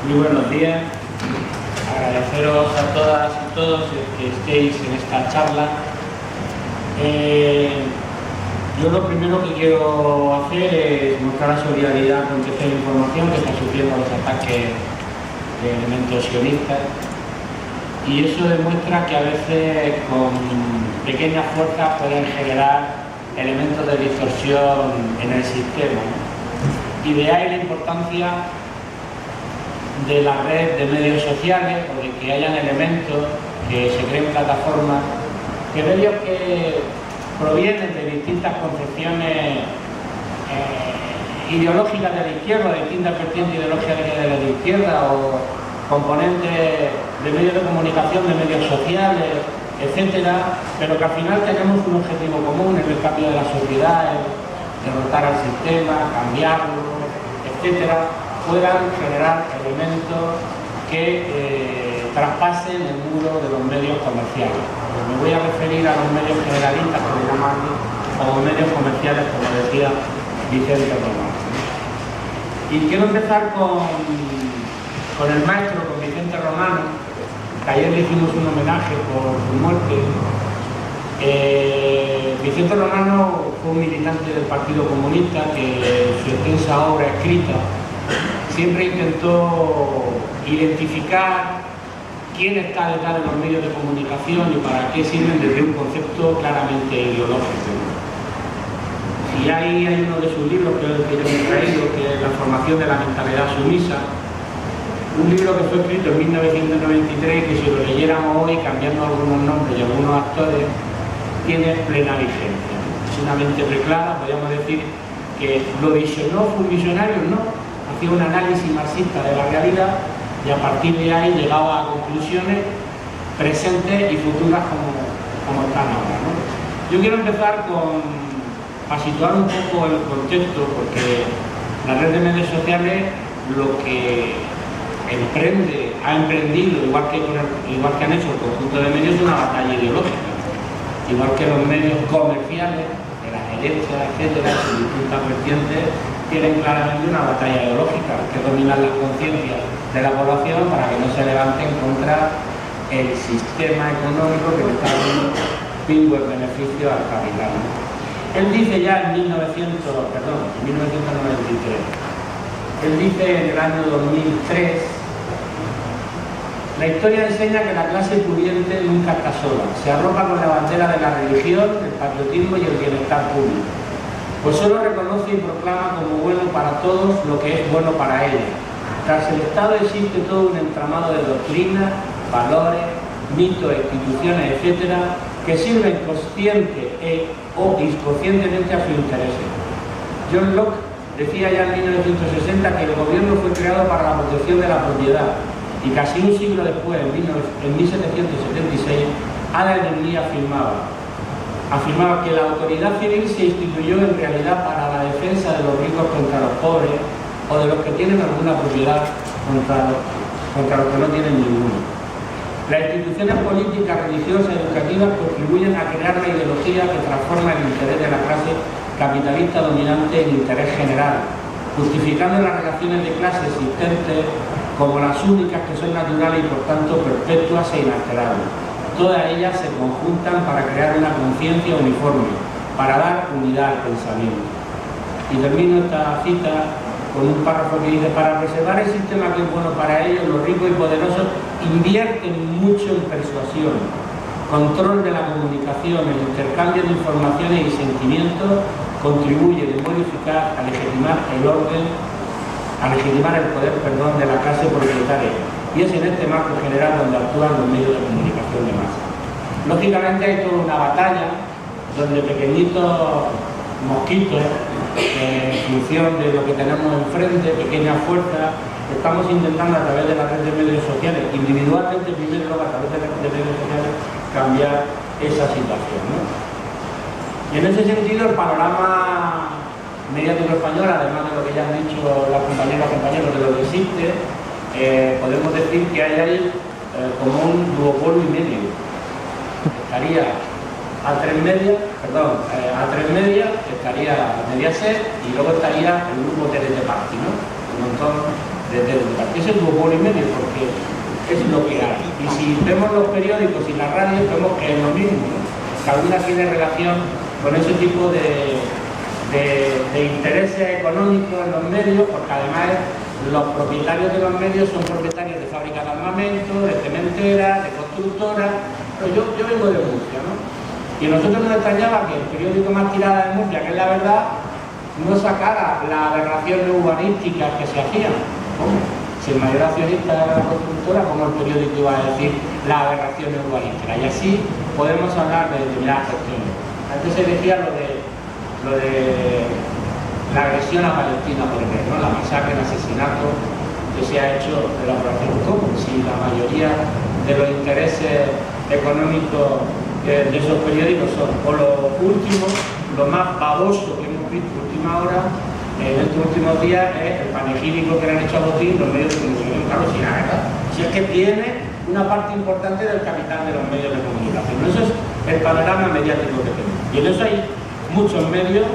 Muy buenos días. Agradeceros a todas y todos el que estéis en esta charla. Yo lo primero que quiero hacer es mostrar la solidaridad con el Tercer Información que está sufriendo los ataques de elementos sionistas, y eso demuestra que a veces con pequeñas fuerzas pueden generar elementos de distorsión en el sistema, y de ahí la importancia de la red de medios sociales, o de que hayan elementos, que se creen plataformas, que medios que provienen de distintas concepciones ideológicas de la izquierda, de distintas vertientes ideológicas de la izquierda, o componentes de medios de comunicación, de medios sociales, etcétera, pero que al final tenemos un objetivo común en el cambio de la sociedad, derrotar al sistema, cambiarlo, etcétera, puedan generar elementos que traspasen el muro de los medios comerciales. Me voy a referir a los medios generalistas, que le llaman, o los medios comerciales, como decía Vicente Romano. Y quiero empezar con el maestro, con Vicente Romano, que ayer le hicimos un homenaje por su muerte. Vicente Romano fue un militante del Partido Comunista que en su extensa obra escrita siempre intentó identificar quién está detrás de los medios de comunicación y para qué sirven desde un concepto claramente ideológico. Y ahí hay uno de sus libros que yo he traído, que es La formación de la mentalidad sumisa, un libro que fue escrito en 1993 que si lo leyéramos hoy, cambiando algunos nombres y algunos actores, tiene plena vigencia. Es una mente preclara, podríamos decir que lo visionó, fue un visionario, no, hacía un análisis marxista de la realidad y a partir de ahí llegaba a conclusiones presentes y futuras como están ahora, ¿no? Yo quiero empezar a situar un poco el contexto, porque la red de medios sociales lo que ha emprendido, igual que han hecho el conjunto de medios, es una batalla ideológica, igual que los medios comerciales de la derecha, etcétera, sus distintas vertientes, tienen claramente una batalla ideológica, que dominar las conciencias de la población para que no se levanten contra el sistema económico que le está dando pingües beneficio al capital. Él dice ya en 1993, él dice en el año 2003, la historia enseña que la clase pudiente nunca está sola, se arropa con la bandera de la religión, el patriotismo y el bienestar público, pues solo reconoce y proclama como bueno para todos lo que es bueno para ella. Tras el Estado existe todo un entramado de doctrinas, valores, mitos, instituciones, etcétera, que sirven consciente o inconscientemente a sus intereses. John Locke decía ya en 1960 que el gobierno fue creado para la protección de la propiedad, y casi un siglo después, en 1776, Adam Smith afirmaba que la autoridad civil se instituyó en realidad para la defensa de los ricos contra los pobres, o de los que tienen alguna propiedad contra los que no tienen ninguna. Las instituciones políticas, religiosas y educativas contribuyen a crear la ideología que transforma el interés de la clase capitalista dominante en interés general, justificando las relaciones de clase existentes como las únicas que son naturales y por tanto perpetuas e inalterables. Todas ellas se conjuntan para crear una conciencia uniforme, para dar unidad al pensamiento. Y termino esta cita con un párrafo que dice: para preservar el sistema que es bueno para ellos, los ricos y poderosos invierten mucho en persuasión, control de la comunicación, el intercambio de informaciones y sentimientos contribuye de modo eficaz a legitimar el poder de la clase propietaria, y es en este marco general donde actúan los medios de comunicación de masa. Lógicamente hay toda una batalla donde pequeñitos mosquitos, en función de lo que tenemos enfrente, pequeñas fuerzas, estamos intentando a través de la red de medios sociales, individualmente primero, a través de medios sociales, cambiar esa situación, ¿no? Y en ese sentido el panorama mediático español, además de lo que ya han dicho las compañeras y compañeros de lo que existe, podemos decir que hay ahí como un duopolio y medio. Estaría A3 Media, estaría Mediaset, y luego estaría el grupo TDT Party, ¿no? Un montón educar. ¿Qué es el duopolio y medio? Porque es lo que hay. Y si vemos los periódicos y la radio, vemos que es lo mismo, ¿no? Que alguna tiene relación con ese tipo de intereses económicos en los medios, porque además los propietarios de los medios son propietarios de fábricas de armamento, de cementeras, de constructoras. Pero yo vengo de Murcia, ¿no? Y a nosotros nos extrañaba que el periódico más tirado de Murcia, que es La Verdad, no sacara las aberraciones urbanísticas que se hacían. ¿Cómo? Si el mayor accionista era la constructora, ¿cómo el periódico iba a decir las aberraciones urbanísticas? Y así podemos hablar de determinadas cuestiones. Antes se decía lo de la agresión a Palestina, por ejemplo, ¿no? La masacre, el asesinato que se ha hecho de la población. ¿Cómo? Si la mayoría de los intereses económicos de esos periódicos son, o lo último, lo más baboso que hemos visto en última hora, en estos últimos días, es el panegírico que le han hecho a Botín los medios de comunicación. Claro, si la verdad, si es que tiene una parte importante del capital de los medios de comunicación. Eso es el panorama mediático que tenemos. Y en eso hay muchos medios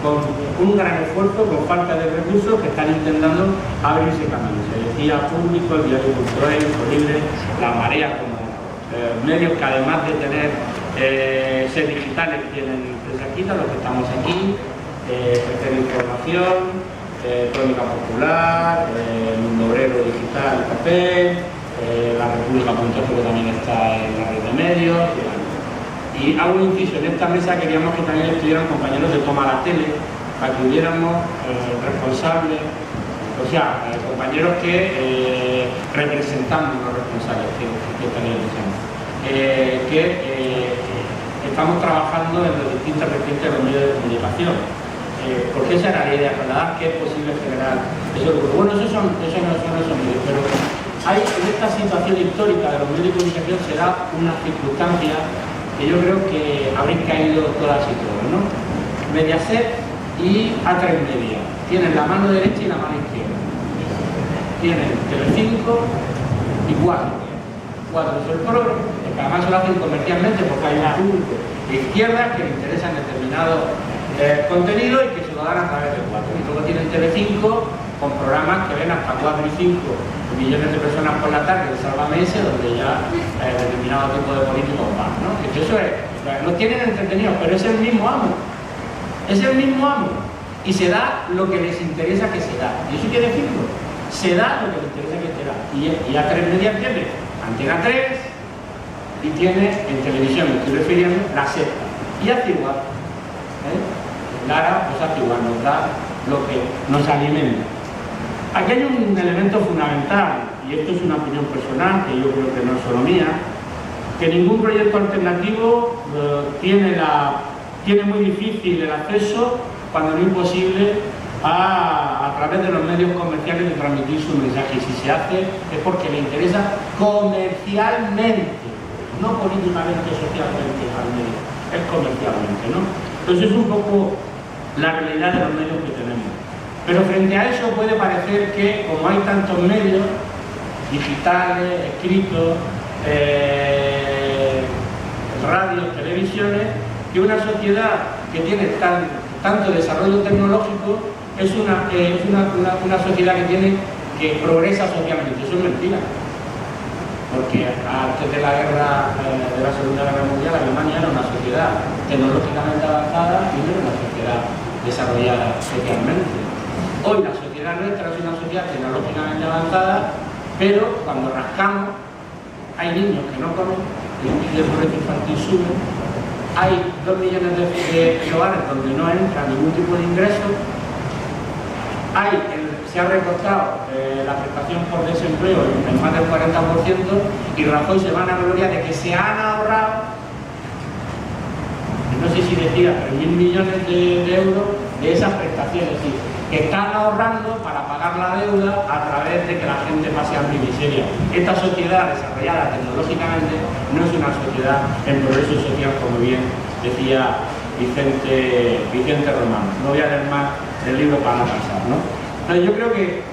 con un gran esfuerzo, con falta de recursos, que están intentando abrirse camino. Se decía Público, el Diario Cultural, Libre, La Marea, como medios que además de tener ser digitales tienen empresa quita, los que estamos aquí, ofrecer información, Crónica Popular, Mundo Obrero Digital, papel, La República.es, que también está en la red de medios. Y hago un inciso, en esta mesa queríamos que también estuvieran compañeros de Toma la Tele, para que hubiéramos responsables, o sea, compañeros que representamos los responsables que estarían diciendo. Estamos trabajando en las distintas vertientes de los medios de comunicación. Porque esa era la idea, trasladar que es posible generar esos grupos. Bueno, esos no son esos medios, pero hay en esta situación histórica de los medios de comunicación se da una circunstancia que yo creo que habréis caído todas y todos, ¿no? Mediaset y A3 Media tienen la mano derecha y la mano izquierda. Tienen Telecinco y Cuatro es el programa, que además lo hacen comercialmente porque hay un público de izquierda que le interesan determinados contenidos y que se lo dan a través de Cuatro. Y luego tienen Telecinco con programas que ven hasta 4 y 5 millones de personas por la tarde, el Sálvame Ese, donde ya determinado tipo de políticos van, ¿no? Que eso es, no tienen entretenidos, pero es el mismo amo. Es el mismo amo. Y se da lo que les interesa que se da. Y eso quiere decirlo. Se da lo que les interesa que se da. Y A3 Media tiene Antena 3 y tiene en televisión, me estoy refiriendo, La Sexta. Y hace igual. Lara pues hace igual, nos da lo que nos alimenta. Aquí hay un elemento fundamental, y esto es una opinión personal, que yo creo que no es solo mía, que ningún proyecto alternativo tiene muy difícil el acceso, cuando no imposible, a través de los medios comerciales de transmitir su mensaje. Y si se hace es porque le interesa comercialmente, no políticamente, socialmente al medio, es comercialmente, ¿no? Entonces es un poco la realidad de los medios que tenemos. Pero frente a eso puede parecer que, como hay tantos medios digitales, escritos, radios, televisiones, que una sociedad que tiene tanto desarrollo tecnológico es una sociedad que progresa socialmente. Eso es mentira. Porque antes de la Segunda Guerra Mundial, Alemania era una sociedad tecnológicamente avanzada y no era una sociedad desarrollada socialmente. Hoy la sociedad nuestra es una sociedad tecnológicamente avanzada, pero cuando rascamos, hay niños que no comen, el índice de pobreza infantil sube, hay 2 millones de hogares donde no entra ningún tipo de ingreso, se ha recortado la prestación por desempleo en más del 40% y Rajoy se va a la gloria de que se han ahorrado, no sé si decía, 3.000 millones de euros de esas prestaciones, es decir, que están ahorrando para pagar la deuda a través de que la gente pase hambre y miseria. Esta sociedad desarrollada tecnológicamente no es una sociedad en progreso social, como bien decía Vicente Romano. No voy a leer más del libro para no cansar, ¿no? Entonces yo creo que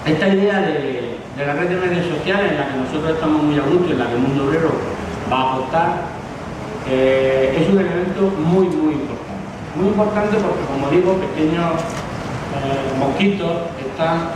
esta idea de la red de medios sociales, en la que nosotros estamos muy a gusto, en la que el mundo obrero va a apostar, es un elemento muy importante. Muy importante porque, como digo, pequeños mosquitos están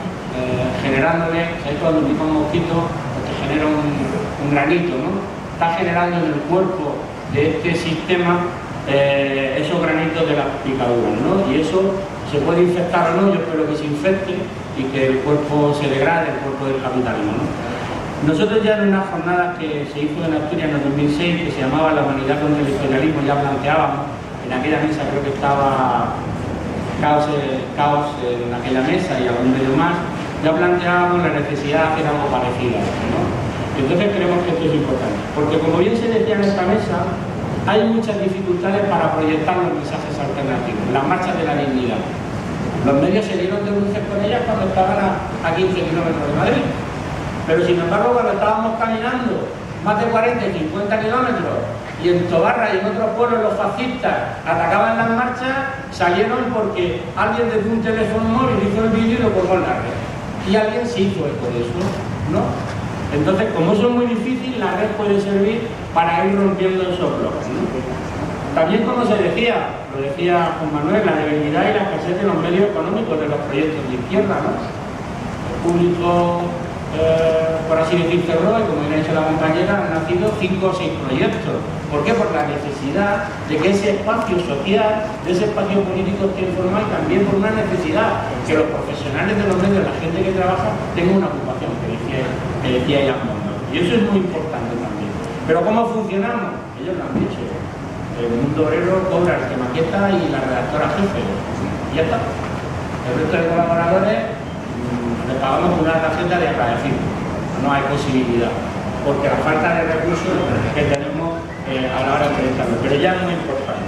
generándole, ¿sabéis cuando pica un mosquito? Pues te genera un granito, ¿no? Está generando en el cuerpo de este sistema esos granitos de las picaduras, ¿no? Y eso se puede infectar o no, yo espero que se infecte y que el cuerpo se degrade, el cuerpo del capitalismo, ¿no? Nosotros ya en una jornada que se hizo en Asturias en el 2006, que se llamaba La humanidad contra el imperialismo, ya planteábamos, en aquella mesa creo que estaba Caos en aquella mesa y algún medio más, ya planteábamos la necesidad de hacer algo parecido, ¿no? Entonces creemos que esto es importante, porque como bien se decía en esta mesa, hay muchas dificultades para proyectar los mensajes alternativos, las marchas de la dignidad. Los medios se dieron de luces con ellas cuando estaban a 15 kilómetros de Madrid, pero sin embargo cuando estábamos caminando más de 40 y 50 kilómetros y en Tobarra y en otros pueblos los fascistas atacaban las marchas, salieron porque alguien desde un teléfono móvil hizo el vídeo y lo colgó en la red. Y alguien se hizo eco de eso, ¿no? Entonces, como eso es muy difícil, la red puede servir para ir rompiendo esos bloques, ¿no? También, como se decía, lo decía Juan Manuel, la debilidad y la escasez de los medios económicos de los proyectos de izquierda, ¿no? El público, por así decir, cerró, y como ya ha dicho la compañera, han nacido 5 o 6 proyectos. ¿Por qué? Por la necesidad de que ese espacio social, de ese espacio político esté informado, y también por una necesidad que los profesionales de los medios, la gente que trabaja, tenga una ocupación, que decía Ian Mondo. Y eso es muy importante también. Pero ¿cómo funcionamos? Ellos lo han dicho. El mundo obrero cobra el que maqueta y la redactora jefe. Y ya está. El resto de colaboradores le pagamos una tarjeta de agradecido. No hay posibilidad. Porque la falta de recursos que tenemos a la hora de entrevistarlo. Pero ya es muy importante.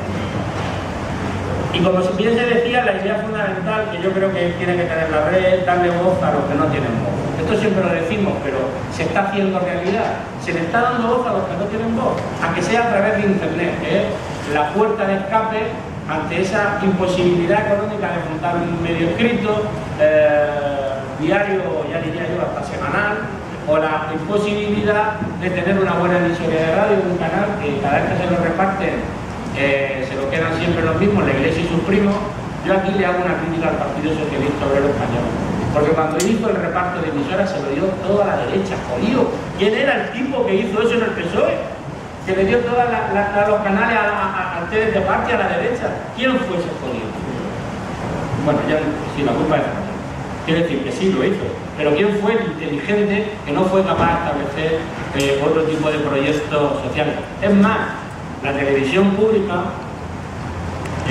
Y como bien se decía, la idea fundamental que yo creo que tiene que tener la red es darle voz a los que no tienen voz. Esto siempre lo decimos, pero se está haciendo realidad. Se le está dando voz a los que no tienen voz, aunque sea a través de Internet, que es la puerta de escape ante esa imposibilidad económica de montar un medio escrito, diario, ya diría yo, hasta semanal, o la imposibilidad de tener una buena emisora de radio, un canal que cada vez que se lo reparten se lo quedan siempre los mismos, la Iglesia y sus primos. Yo aquí le hago una crítica al Partido Socialista Obrero Español, porque cuando hizo el reparto de emisoras se lo dio toda la derecha, jodido. ¿Quién era el tipo que hizo eso en el PSOE? Que le dio todos los canales a ustedes de parte, a la derecha. ¿Quién fue ese jodido? Bueno, ya sí, la culpa es de nosotros. Quiero decir que sí lo hizo, pero ¿quién fue el inteligente que no fue capaz de establecer otro tipo de proyectos sociales? Es más, la televisión pública,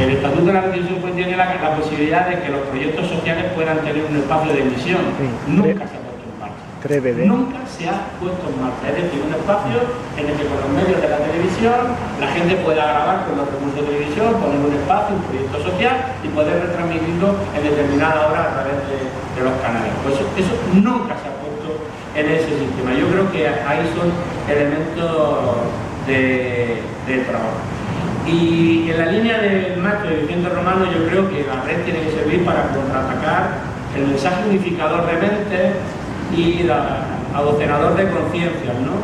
el Estatuto de la Televisión Pública tiene la posibilidad de que los proyectos sociales puedan tener un espacio de emisión. Nunca se ha puesto en marcha. Nunca se ha puesto en marcha. Es decir, un espacio en el que con los medios de la televisión la gente pueda grabar con los recursos de televisión, poner un espacio, un proyecto social y poder retransmitirlo en determinada hora a través de los canales. Pues eso nunca se ha puesto en ese sistema. Yo creo que ahí son elementos de trabajo. Y en la línea del maestro Vicente Romano, yo creo que la red tiene que servir para contraatacar el mensaje unificador de mentes y adocenador de conciencias, ¿no?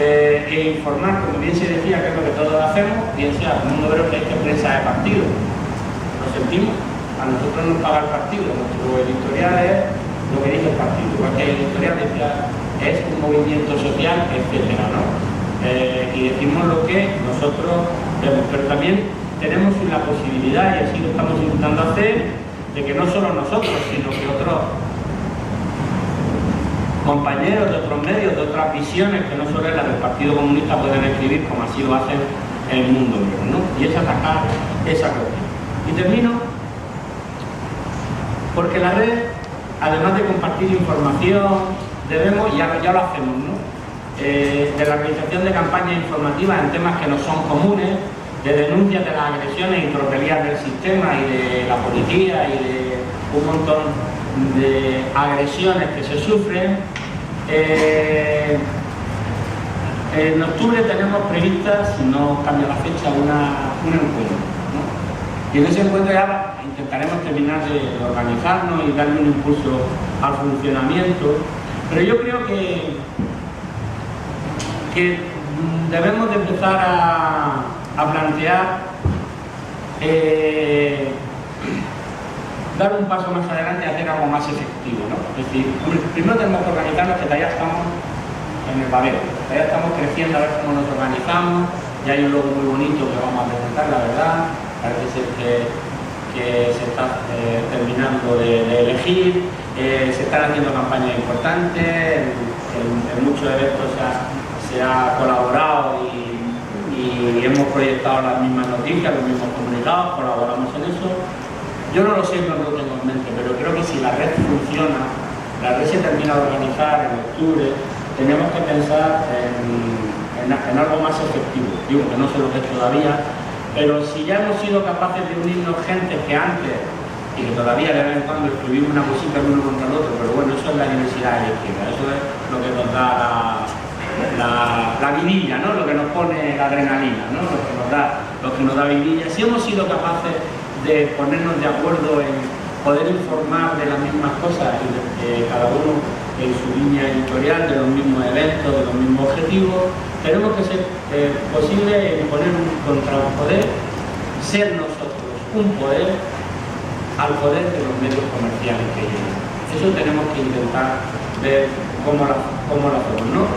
E informar, como bien se decía, que es lo que todos hacemos, bien sea el mundo obrero, que es prensa de partido. Lo sentimos, a nosotros nos paga el partido, nuestro editorial es lo que dice el partido, cualquier editorial es un movimiento social, etcétera, ¿no? Y decimos lo que nosotros vemos, pero también tenemos la posibilidad, y así lo estamos intentando hacer, de que no solo nosotros, sino que otros compañeros de otros medios, de otras visiones, que no solo es la del Partido Comunista, pueden escribir como así lo hacen en el mundo obrero, ¿no? Y es atacar esa cuestión. Y termino porque la red, además de compartir información, debemos, y ya lo hacemos, ¿no? De la realización de campañas informativas en temas que no son comunes, de denuncias de las agresiones y tropelías del sistema y de la policía y de un montón de agresiones que se sufren. En octubre tenemos prevista, si no cambia la fecha, un encuentro, ¿no? Y en ese encuentro ya intentaremos terminar de organizarnos y darle un impulso al funcionamiento, pero yo creo que debemos de empezar a plantear dar un paso más adelante y hacer algo más efectivo, ¿no? Es decir, primero tenemos que organizarnos, que todavía estamos en el babero, todavía estamos creciendo a ver cómo nos organizamos, y hay un logo muy bonito que vamos a presentar, la verdad, parece ser que se está terminando de elegir, se están haciendo campañas importantes, en muchos eventos se ha colaborado y hemos proyectado las mismas noticias, los mismos comunicados, colaboramos en eso. Yo no lo sé, no lo tengo en mente, pero creo que si la red funciona, la red se termina de organizar en octubre, tenemos que pensar en algo más efectivo. Digo que no sé lo que es todavía, pero si ya hemos sido capaces de unirnos gente que antes, y que todavía de vez en cuando escribimos una cosita el uno contra el otro, pero bueno, eso es la diversidad de la izquierda, eso es lo que nos da la vidilla, ¿no? Lo que nos pone la adrenalina, ¿no? Lo que nos da vidilla. Si hemos sido capaces de ponernos de acuerdo en poder informar de las mismas cosas, cada uno en su línea editorial, de los mismos eventos, de los mismos objetivos, tenemos que ser posible poner un contra un poder, ser nosotros un poder al poder de los medios comerciales que llegan. Eso tenemos que intentar ver cómo lo hacemos, ¿no?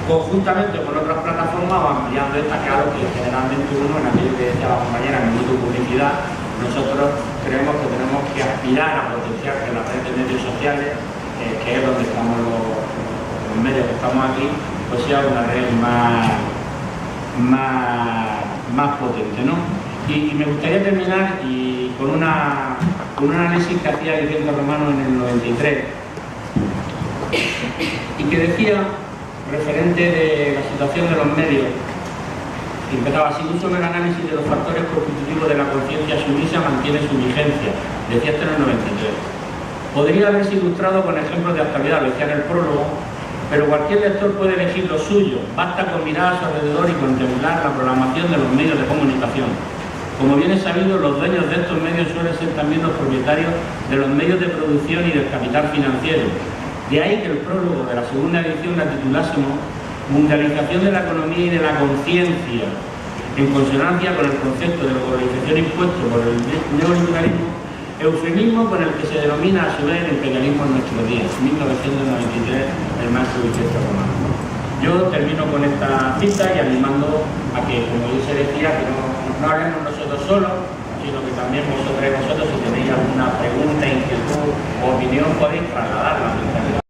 Conjuntamente con otras plataformas o ampliando esta, claro que generalmente uno, en aquello que decía la compañera en el mundo de publicidad, nosotros creemos que tenemos que aspirar a potenciar que la red de medios sociales, que es donde estamos los medios que estamos aquí, pues sea una red más potente, ¿no? Y me gustaría terminar con un análisis que hacía Vicente Romano en el 93 y que decía, referente de la situación de los medios, que empezaba así: uso el análisis de los factores constitutivos de la conciencia sumisa mantiene su vigencia, decía esto en el 93. Podría haberse ilustrado con ejemplos de actualidad, lo decía en el prólogo, pero cualquier lector puede elegir lo suyo, basta con mirar a su alrededor y contemplar la programación de los medios de comunicación. Como bien es sabido, los dueños de estos medios suelen ser también los propietarios de los medios de producción y del capital financiero. De ahí que el prólogo de la segunda edición la titulásemos Mundialización de la economía y de la conciencia, en consonancia con el concepto de globalización impuesto por el neoliberalismo, eufemismo con el que se denomina a su vez el imperialismo en nuestros días, 1993, el maestro Vicente Romano. Yo termino con esta cita y animando a que, como yo se decía, que no hablemos nosotros solos, sino que también vosotros, si tenéis alguna pregunta, inquietud o opinión, podéis trasladarla.